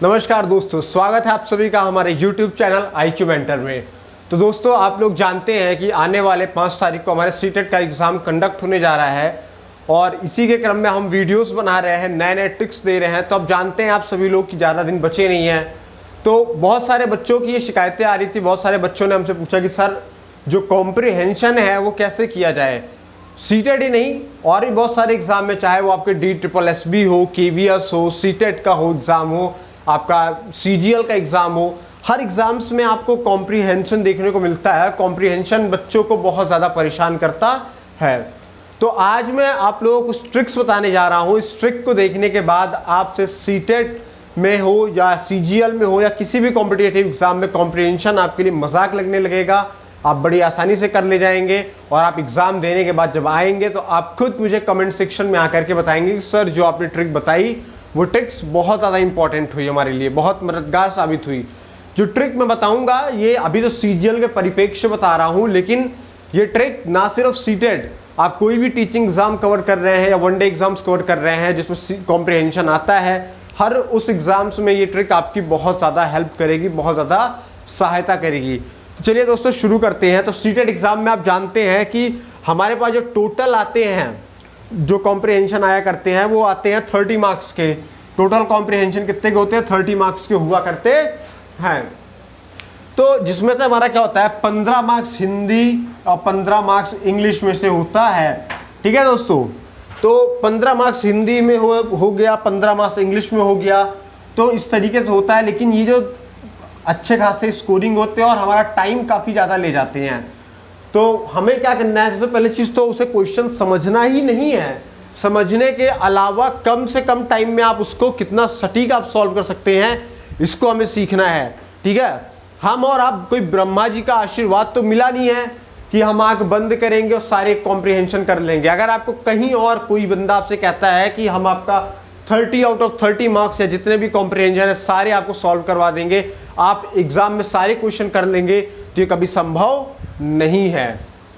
नमस्कार दोस्तों, स्वागत है आप सभी का हमारे YouTube चैनल IQ मेंटर में। तो दोस्तों, आप लोग जानते हैं कि आने वाले 5 तारीख को हमारे सीटेट का एग्ज़ाम कंडक्ट होने जा रहा है और इसी के क्रम में हम वीडियोस बना रहे हैं, नए नए ट्रिक्स दे रहे हैं। तो अब जानते हैं आप सभी लोग कि ज़्यादा दिन बचे नहीं हैं। तो बहुत सारे बच्चों की ये शिकायतें आ रही थी, बहुत सारे बच्चों ने हमसे पूछा कि सर जो कॉम्प्रिहेंशन है वो कैसे किया जाए। सीटेट ही नहीं, और भी बहुत सारे एग्जाम में, चाहे वो आपके DSSB हो, KVS हो, सीटेट का हो एग्ज़ाम हो, आपका CGL का एग्ज़ाम हो, हर एग्ज़ाम्स में आपको कॉम्प्रिहेंशन देखने को मिलता है। कॉम्प्रिहेंशन बच्चों को बहुत ज़्यादा परेशान करता है। तो आज मैं आप लोगों को कुछ ट्रिक्स बताने जा रहा हूँ। इस ट्रिक को देखने के बाद आपसे सीटेट में हो या CGL में हो या किसी भी कॉम्पिटिटिव एग्ज़ाम में कॉम्प्रिहेंशन आपके लिए मजाक लगने लगेगा। आप बड़ी आसानी से कर ले जाएंगे और आप एग्ज़ाम देने के बाद जब आएंगे तो आप खुद मुझे कमेंट सेक्शन में आकर के बताएंगे कि सर जो आपने ट्रिक बताई वो ट्रिक्स बहुत ज़्यादा इंपॉर्टेंट हुई, हमारे लिए बहुत मददगार साबित हुई। जो ट्रिक मैं बताऊंगा ये अभी तो CGL के परिप्रेक्ष्य बता रहा हूं, लेकिन ये ट्रिक ना सिर्फ सीटेट, आप कोई भी टीचिंग एग्जाम कवर कर रहे हैं या वनडे एग्जाम्स कवर कर रहे हैं जिसमें कॉम्प्रिहेंशन आता है, हर उस एग्जाम्स में ये ट्रिक आपकी बहुत ज़्यादा हेल्प करेगी, बहुत ज़्यादा सहायता करेगी। तो चलिए दोस्तों शुरू करते हैं। तो सीटेट एग्जाम में आप जानते हैं कि हमारे पास जो टोटल आते हैं, जो कॉम्प्रिहेंशन आया करते हैं वो आते हैं 30 मार्क्स के। टोटल कॉम्प्रिहेंशन कितने के होते हैं? 30 मार्क्स के हुआ करते हैं। तो जिसमें से हमारा क्या होता है, 15 मार्क्स हिंदी और 15 मार्क्स इंग्लिश में से होता है। ठीक है दोस्तों, तो 15 मार्क्स हिंदी में हो गया, 15 मार्क्स इंग्लिश में हो गया, तो इस तरीके से होता है। लेकिन ये जो अच्छे खासे स्कोरिंग होते हैं और हमारा टाइम काफ़ी ज़्यादा ले जाते हैं। तो हमें क्या करना है, सबसे पहले चीज़ तो उसे क्वेश्चन समझना ही नहीं है। समझने के अलावा कम से कम टाइम में आप उसको कितना सटीक आप सॉल्व कर सकते हैं, इसको हमें सीखना है। ठीक है, हम और आप कोई ब्रह्मा जी का आशीर्वाद तो मिला नहीं है कि हम आंख बंद करेंगे और सारे कॉम्प्रिहेंशन कर लेंगे। अगर आपको कहीं और कोई बंदा आपसे कहता है कि हम आपका 30 आउट ऑफ 30 मार्क्स या जितने भी कॉम्प्रिहेंशन है सारे आपको सॉल्व करवा देंगे, आप एग्जाम में सारे क्वेश्चन कर लेंगे, तो ये कभी संभव नहीं है।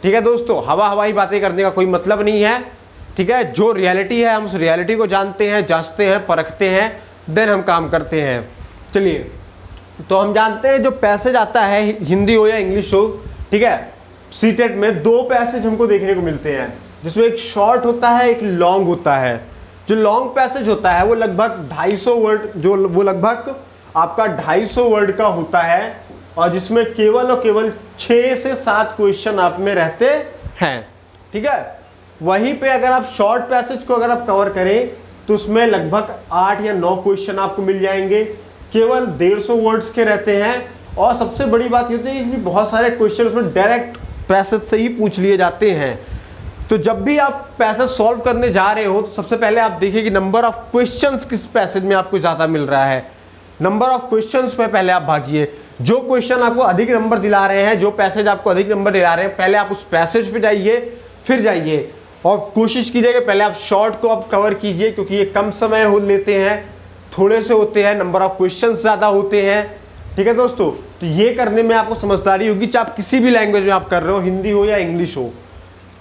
ठीक है दोस्तों, हवाई बातें करने का कोई मतलब नहीं है। ठीक है, जो रियलिटी है हम उस रियलिटी को जानते हैं, जांचते हैं, परखते हैं, देन हम काम करते हैं। चलिए, तो हम जानते हैं जो पैसेज आता है, हिंदी हो या इंग्लिश हो, ठीक है, सीटेट में 2 पैसेज हमको देखने को मिलते हैं, जिसमें एक शॉर्ट होता है, एक लॉन्ग होता है। जो लॉन्ग पैसेज होता है वो लगभग 250 वर्ड, जो वो लगभग आपका 250 वर्ड का होता है और जिसमें केवल और केवल 6 से 7 क्वेश्चन आप में रहते हैं। ठीक है, वहीं पे अगर आप शॉर्ट पैसेज को अगर आप कवर करें तो उसमें लगभग 8 या 9 क्वेश्चन आपको मिल जाएंगे, केवल 150 वर्ड्स के रहते हैं। और सबसे बड़ी बात ये होती है कि बहुत सारे क्वेश्चन उसमें डायरेक्ट पैसेज से ही पूछ लिए जाते हैं। तो जब भी आप पैसेज सॉल्व करने जा रहे हो तो सबसे पहले आप देखिए कि नंबर ऑफ क्वेश्चंस किस पैसेज में आपको ज़्यादा मिल रहा है। नंबर ऑफ क्वेश्चंस पे पहले आप भागिए। जो क्वेश्चन आपको अधिक नंबर दिला रहे हैं, जो पैसेज आपको अधिक नंबर दिला रहे हैं, पहले आप उस पैसेज पे जाइए, फिर जाइए और कोशिश कीजिए कि पहले आप शॉर्ट को आप कवर कीजिए, क्योंकि ये कम समय हो लेते हैं, थोड़े से होते हैं, नंबर ऑफ क्वेश्चन ज़्यादा होते हैं। ठीक है दोस्तों, तो ये करने में आपको समझदारी होगी, चाहे आप किसी भी लैंग्वेज में आप कर रहे हो, हिंदी हो या इंग्लिश हो।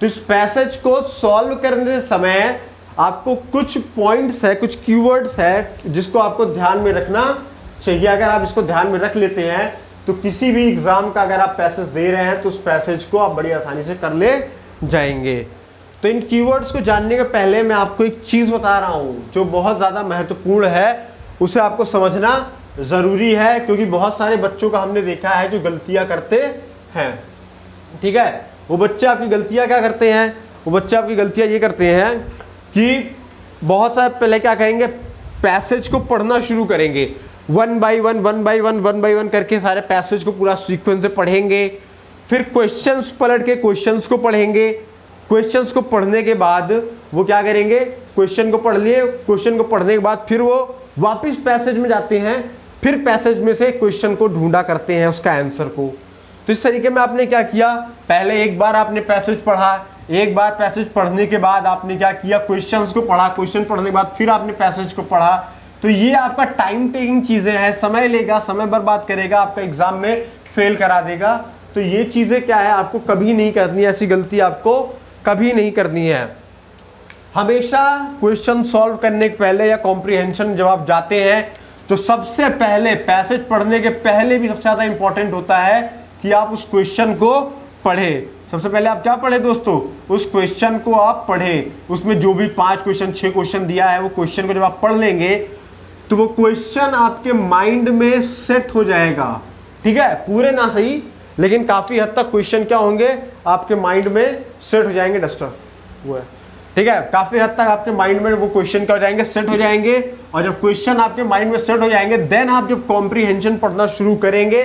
तो इस पैसेज को सॉल्व करने समय आपको कुछ पॉइंट्स है, कुछ कीवर्ड्स है जिसको आपको ध्यान में रखना चाहिए। अगर आप इसको ध्यान में रख लेते हैं तो किसी भी एग्जाम का अगर आप पैसेज दे रहे हैं तो उस पैसेज को आप बड़ी आसानी से कर ले जाएंगे। तो इन कीवर्ड्स को जानने के पहले मैं आपको एक चीज़ बता रहा हूँ जो बहुत ज़्यादा महत्वपूर्ण है, उसे आपको समझना ज़रूरी है, क्योंकि बहुत सारे बच्चों का हमने देखा है जो गलतियाँ करते हैं। ठीक है, वो बच्चे आपकी गलतियाँ क्या करते हैं, वो बच्चे आपकी गलतियाँ ये करते हैं कि बहुत सारे पहले क्या करेंगे, पैसेज को पढ़ना शुरू करेंगे, 1 बाई 1 करके सारे पैसेज को पूरा सीक्वेंस से पढ़ेंगे। फिर क्वेश्चंस पलट के क्वेश्चंस को पढ़ेंगे। क्वेश्चंस को पढ़ने के बाद वो क्या करेंगे, क्वेश्चन को पढ़ लिए, क्वेश्चन को पढ़ने के बाद फिर वो वापस पैसेज में जाते हैं, फिर पैसेज में से क्वेश्चन को ढूंढा करते हैं उसका आंसर को। तो इस तरीके में आपने क्या किया, पहले एक बार आपने पैसेज पढ़ा, एक बार पैसेज पढ़ने के बाद आपने क्या किया, क्वेश्चंस को पढ़ा, क्वेश्चन पढ़ने के बाद फिर आपने पैसेज को पढ़ा। तो ये आपका टाइम टेकिंग चीज़ें हैं, समय लेगा, समय बर्बाद करेगा, आपका एग्जाम में फेल करा देगा। तो ये चीज़ें क्या है, आपको कभी नहीं करनी है, ऐसी गलती आपको कभी नहीं करनी है। हमेशा क्वेश्चन सॉल्व करने के पहले या कॉम्प्रिहेंशन जब आप जाते हैं तो सबसे पहले पैसेज पढ़ने के पहले भी सबसे ज़्यादा इंपॉर्टेंट होता है कि आप उस क्वेश्चन को पढ़े। सबसे पहले आप क्या पढ़े दोस्तों, उस क्वेश्चन को आप पढ़े। उसमें जो भी 5 क्वेश्चन 6 क्वेश्चन दिया है वो क्वेश्चन को जब आप पढ़ लेंगे तो वो क्वेश्चन आपके माइंड में सेट हो जाएगा। ठीक है, पूरे ना सही लेकिन काफी हद तक क्वेश्चन क्या होंगे आपके माइंड में सेट हो जाएंगे। डस्टर वो है, ठीक है, काफी हद तक आपके माइंड में वो क्वेश्चन क्या हो जाएंगे, सेट हो जाएंगे। और जब क्वेश्चन आपके माइंड में सेट हो जाएंगे देन आप जब कॉम्प्रीहेंशन पढ़ना शुरू करेंगे,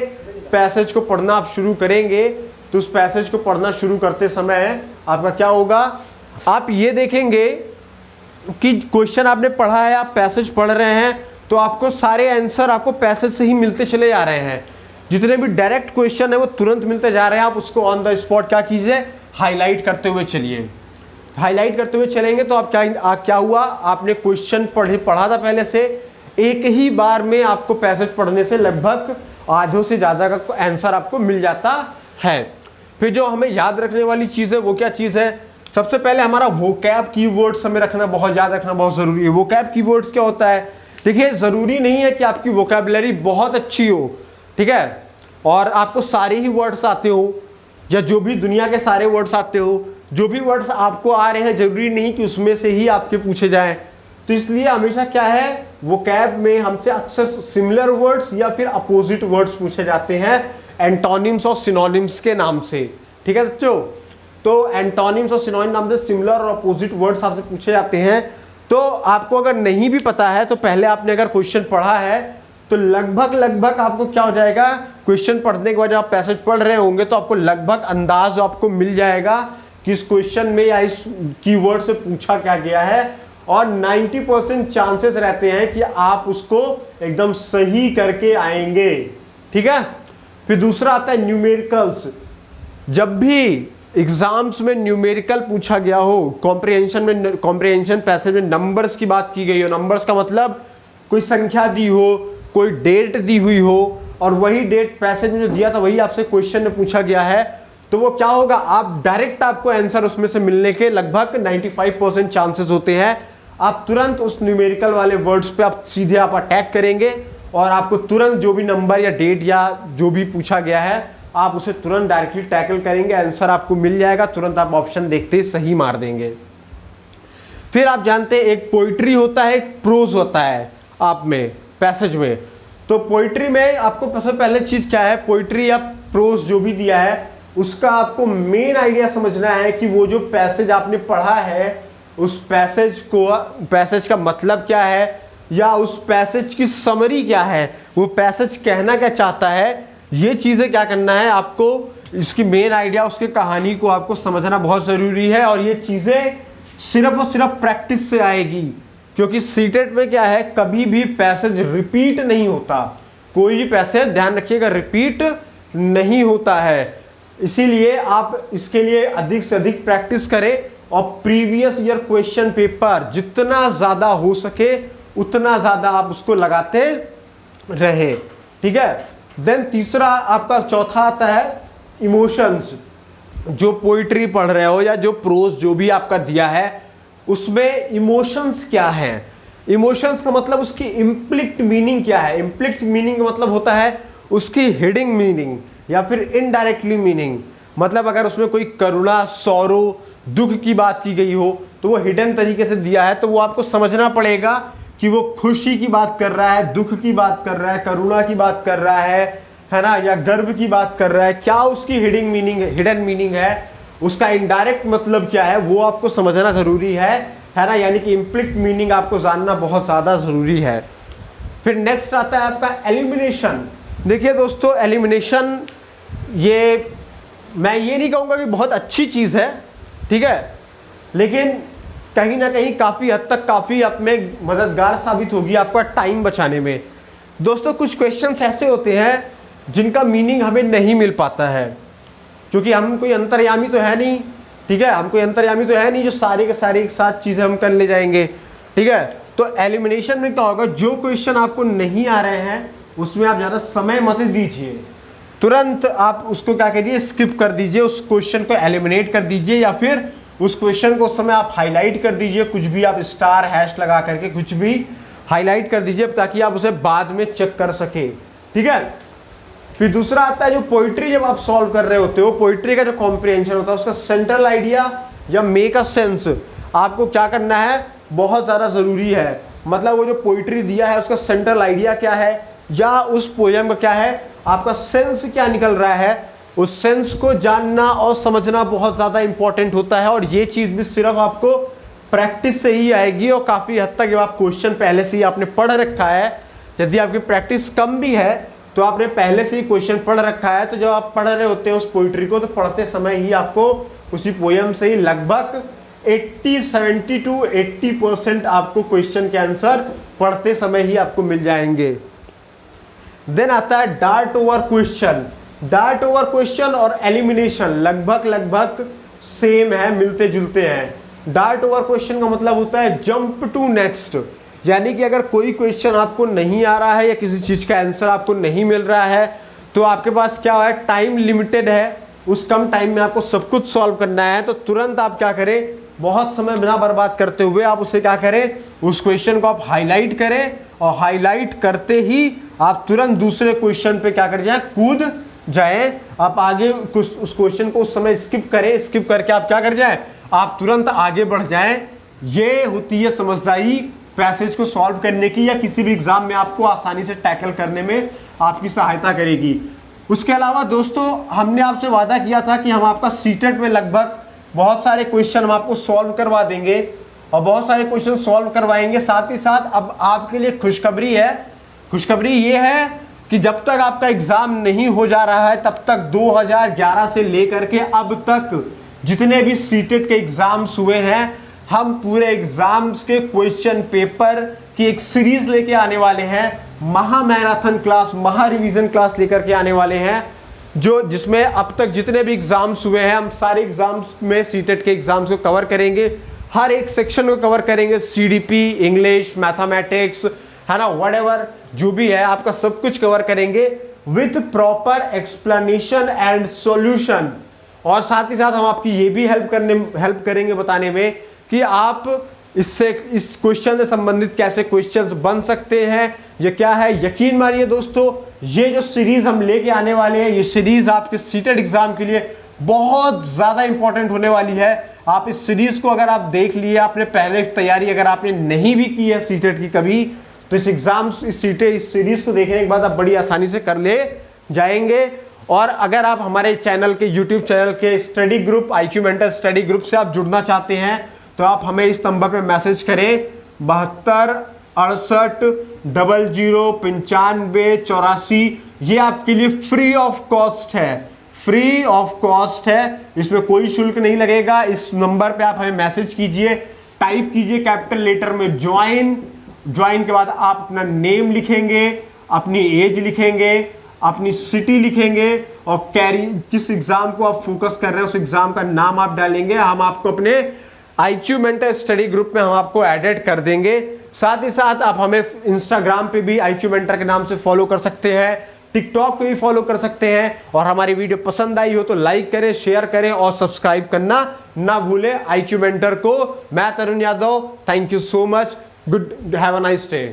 पैसेज को पढ़ना आप शुरू करेंगे, तो उस पैसेज को पढ़ना शुरू करते समय आपका क्या होगा, आप ये देखेंगे कि क्वेश्चन आपने पढ़ा है, आप पैसेज पढ़ रहे हैं तो आपको सारे आंसर आपको पैसेज से ही मिलते चले जा रहे हैं। जितने भी डायरेक्ट क्वेश्चन है वो तुरंत मिलते जा रहे हैं। आप उसको ऑन द स्पॉट क्या कीजिए, हाईलाइट करते हुए चलिए। हाईलाइट करते हुए चलेंगे तो आप क्या हुआ, आपने क्वेश्चन पढ़ा था पहले से, एक ही बार में आपको पैसेज पढ़ने से लगभग आधों से ज़्यादा का आंसर आपको मिल जाता है। फिर जो हमें याद रखने वाली चीज़ है वो क्या चीज़ है, सबसे पहले हमारा वोकैब कीवर्ड्स हमें रखना बहुत याद रखना बहुत ज़रूरी है। वोकैब कीवर्ड्स क्या होता है, देखिए ज़रूरी नहीं है कि आपकी वोकैबुलरी बहुत अच्छी हो, ठीक है, और आपको सारे ही वर्ड्स आते हो या जो भी दुनिया के सारे वर्ड्स आते हो, जो भी वर्ड्स आपको आ रहे हैं जरूरी नहीं कि उसमें से ही आपके पूछे जाएं। तो इसलिए हमेशा क्या है, वोकैब में हमसे अक्सर सिमिलर वर्ड्स या फिर अपोजिट वर्ड्स पूछे जाते हैं एंटोनिम्स और सिनोनिम्स के नाम से। ठीक है बच्चों, तो एंटोनिम्स और सिनोनिम नाम से सिमिलर और अपोजिट वर्ड्स आपसे पूछे जाते हैं। तो आपको अगर नहीं भी पता है तो पहले आपने अगर क्वेश्चन पढ़ा है तो लगभग आपको क्या हो जाएगा, क्वेश्चन पढ़ने के बाद जब आप पैसेज पढ़ रहे होंगे तो आपको लगभग अंदाज आपको मिल जाएगा कि इस क्वेश्चन में या इस कीवर्ड से पूछा क्या गया है। और 90% चांसेस रहते हैं कि आप उसको एकदम सही करके आएंगे। ठीक है, फिर दूसरा आता है न्यूमेरिकल्स। जब भी एग्जाम्स में न्यूमेरिकल पूछा गया हो, कॉम्प्रिहेंशन पैसेज में नंबर्स की बात की गई हो, नंबर्स का मतलब कोई संख्या दी हो, कोई डेट दी हुई हो और वही डेट पैसेज में जो दिया था वही आपसे क्वेश्चन में पूछा गया है, तो वो क्या होगा, आप डायरेक्ट आपको आंसर उसमें से मिलने के लगभग 95% चांसेस होते हैं। आप तुरंत उस न्यूमेरिकल वाले वर्ड्स पे आप सीधे आप अटैक करेंगे और आपको तुरंत जो भी नंबर या डेट या जो भी पूछा गया है आप उसे तुरंत डायरेक्टली टैकल करेंगे, आंसर आपको मिल जाएगा, तुरंत आप ऑप्शन देखते ही सही मार देंगे। फिर आप जानते हैं एक पोइट्री होता है, एक प्रोज होता है आप में पैसेज में। तो पोइट्री में आपको सबसे पहले चीज क्या है, पोइट्री या प्रोज जो भी दिया है उसका आपको मेन आइडिया समझना है कि वो जो पैसेज आपने पढ़ा है उस पैसेज का मतलब क्या है या उस पैसेज की समरी क्या है, वो पैसेज कहना क्या चाहता है, ये चीजें क्या करना है आपको, इसकी मेन आइडिया उसकी कहानी को आपको समझना बहुत जरूरी है। और ये चीजें सिर्फ और सिर्फ प्रैक्टिस से आएगी, क्योंकि सीटेट में क्या है, कभी भी पैसेज रिपीट नहीं होता, कोई भी पैसेज ध्यान रखिएगा रिपीट नहीं होता है। इसीलिए आप इसके लिए अधिक से अधिक प्रैक्टिस करें और प्रीवियस ईयर क्वेश्चन पेपर जितना ज्यादा हो सके उतना ज्यादा आप उसको लगाते रहे। ठीक है, देन तीसरा आपका चौथा आता है इमोशंस। जो पोइट्री पढ़ रहे हो या जो प्रोज जो भी आपका दिया है उसमें इमोशंस क्या है, इमोशंस का मतलब उसकी इम्प्लिक्ट मीनिंग क्या है। इम्प्लिक्ट मीनिंग का मतलब होता है उसकी हिडन मीनिंग या फिर इनडायरेक्टली मीनिंग, मतलब अगर उसमें कोई करुणा, सौरो, दुख की बात की गई हो तो वो हिडन तरीके से दिया है, तो वो आपको समझना पड़ेगा कि वो खुशी की बात कर रहा है, दुख की बात कर रहा है, करुणा की बात कर रहा है ना, या गर्व की बात कर रहा है, क्या उसकी हिडन मीनिंग है, उसका इनडायरेक्ट मतलब क्या है, वो आपको समझना जरूरी है ना, यानी कि इम्प्लिक्ट मीनिंग आपको जानना बहुत ज्यादा जरूरी है। फिर नेक्स्ट आता है आपका एलिमिनेशन। देखिए दोस्तों, एलिमिनेशन ये मैं ये नहीं कहूँगा कि बहुत अच्छी चीज़ है, ठीक है, लेकिन कहीं ना कहीं काफ़ी हद तक काफ़ी अपने मददगार साबित होगी आपका टाइम बचाने में। दोस्तों कुछ क्वेश्चंस ऐसे होते हैं जिनका मीनिंग हमें नहीं मिल पाता है, क्योंकि हम कोई अंतर्यामी तो है नहीं, ठीक है, हम कोई अंतर्यामी तो है नहीं जो सारे के सारे एक साथ चीज़ें हम कर ले जाएंगे। ठीक है, तो एलिमिनेशन में क्या होगा, जो क्वेश्चन आपको नहीं आ रहे हैं उसमें आप ज़्यादा समय मत दीजिए, तुरंत आप उसको क्या करिए, स्किप कर दीजिए, उस क्वेश्चन को एलिमिनेट कर दीजिए या फिर उस क्वेश्चन को उस समय आप हाईलाइट कर दीजिए, कुछ भी आप स्टार हैश लगा करके कुछ भी हाईलाइट कर दीजिए ताकि आप उसे बाद में चेक कर सके, ठीक है। फिर दूसरा आता है जो पोइट्री जब आप सॉल्व कर रहे होते हो, पोइट्री का जो कॉम्प्रिहेंशन होता है उसका सेंट्रल आइडिया या मेक अ सेंस आपको क्या करना है, बहुत ज़्यादा ज़रूरी है। मतलब वो जो पोइट्री दिया है उसका सेंट्रल आइडिया क्या है या उस पोएम का क्या है, आपका सेंस क्या निकल रहा है, उस सेंस को जानना और समझना बहुत ज़्यादा इंपॉर्टेंट होता है। और ये चीज़ भी सिर्फ आपको प्रैक्टिस से ही आएगी और काफ़ी हद तक जब आप क्वेश्चन पहले से ही आपने पढ़ रखा है, यदि आपकी प्रैक्टिस कम भी है तो आपने पहले से ही क्वेश्चन पढ़ रखा है, तो जब आप पढ़ रहे होते हैं उस पोइट्री को तो पढ़ते समय ही आपको उसी पोएम से ही लगभग 70 to 80% आपको क्वेश्चन के आंसर पढ़ते समय ही आपको मिल जाएंगे। देन आता है dart over question. Dart over question और एलिमिनेशन लगभग सेम है, मिलते जुलते हैं। डार्ट ओवर क्वेश्चन का मतलब होता है जंप टू नेक्स्ट, यानी कि अगर कोई क्वेश्चन आपको नहीं आ रहा है या किसी चीज का आंसर आपको नहीं मिल रहा है तो आपके पास क्या है, टाइम लिमिटेड है, उस कम टाइम में आपको सब कुछ सॉल्व करना है। तो तुरंत आप क्या करें, बहुत समय बिना बर्बाद करते हुए आप उसे क्या करें, उस क्वेश्चन को आप हाईलाइट करें और हाईलाइट करते ही आप तुरंत दूसरे क्वेश्चन पे क्या कर जाए, कूद जाएं। आप आगे उस क्वेश्चन को उस समय स्किप करें, स्किप करके आप क्या कर जाएं, आप तुरंत आगे बढ़ जाएं। ये होती है समझदारी पैसेज को सॉल्व करने की, या किसी भी एग्जाम में आपको आसानी से टैकल करने में आपकी सहायता करेगी। उसके अलावा दोस्तों हमने आपसे वादा किया था कि हम आपका सीटेट में लगभग बहुत सारे क्वेश्चन हम आपको सॉल्व करवा देंगे और बहुत सारे क्वेश्चन सॉल्व करवाएंगे। साथ ही साथ अब आपके लिए खुशखबरी है। खुशखबरी ये है कि जब तक आपका एग्जाम नहीं हो जा रहा है तब तक 2011 से लेकर के अब तक जितने भी सीटेट के एग्जाम्स हुए हैं, हम पूरे एग्जाम्स के क्वेश्चन पेपर की एक सीरीज लेके आने वाले हैं। महा मैराथन क्लास, महा रिवीजन क्लास लेकर के आने वाले हैं, जो जिसमें अब तक जितने भी एग्जाम्स हुए हैं हम सारे एग्जाम्स में सीटेट के एग्जाम्स को कवर करेंगे, हर एक सेक्शन को कवर करेंगे, सीडीपी, इंग्लिश, मैथमेटिक्स, है ना, व्हाटएवर जो भी है आपका सब कुछ कवर करेंगे with proper explanation and solution. और साथ ही साथ हम आपकी ये भी हेल्प करेंगे बताने में कि आप इससे इस क्वेश्चन से संबंधित कैसे क्वेश्चंस बन सकते हैं, ये क्या है। यकीन मानिए दोस्तों, ये जो सीरीज हम लेके आने वाले हैं, ये सीरीज आपके सीटेट एग्जाम के लिए बहुत ज्यादा इंपॉर्टेंट होने वाली है। आप इस सीरीज को अगर आप देख लिए, आपने पहले तैयारी अगर आपने नहीं भी की है सीटेट की कभी, तो इस सीरीज को देखने के बाद आप बड़ी आसानी से कर ले जाएंगे। और अगर आप हमारे चैनल के यूट्यूब चैनल के study group IQ mentor study group से आप जुड़ना चाहते हैं तो आप हमें इस नंबर पे मैसेज करें 72 68 00 95 84। ये आपके लिए फ्री ऑफ कॉस्ट है, फ्री ऑफ कॉस्ट है, इसमें कोई शुल्क नहीं लगेगा। इस नंबर पे आप हमें मैसेज कीजिए, टाइप कीजिए कैपिटल लेटर में ज्वाइन, ज्वाइन के बाद आप अपना नेम लिखेंगे, अपनी एज लिखेंगे, अपनी सिटी लिखेंगे और किस एग्जाम को आप फोकस कर रहे हैं उस एग्जाम का नाम आप डालेंगे। हम आपको अपने IQ मेंटर स्टडी ग्रुप में हम आपको एडेड कर देंगे। साथ ही साथ आप हमें इंस्टाग्राम पे भी IQ मेंटर के नाम से फॉलो कर सकते हैं, टिकटॉक पे भी फॉलो कर सकते हैं। और हमारी वीडियो पसंद आई हो तो लाइक करें, शेयर करें और सब्सक्राइब करना ना भूलें IQ मेंटर को। मैं Tarun Yadav, thank you so much, good, have a nice day.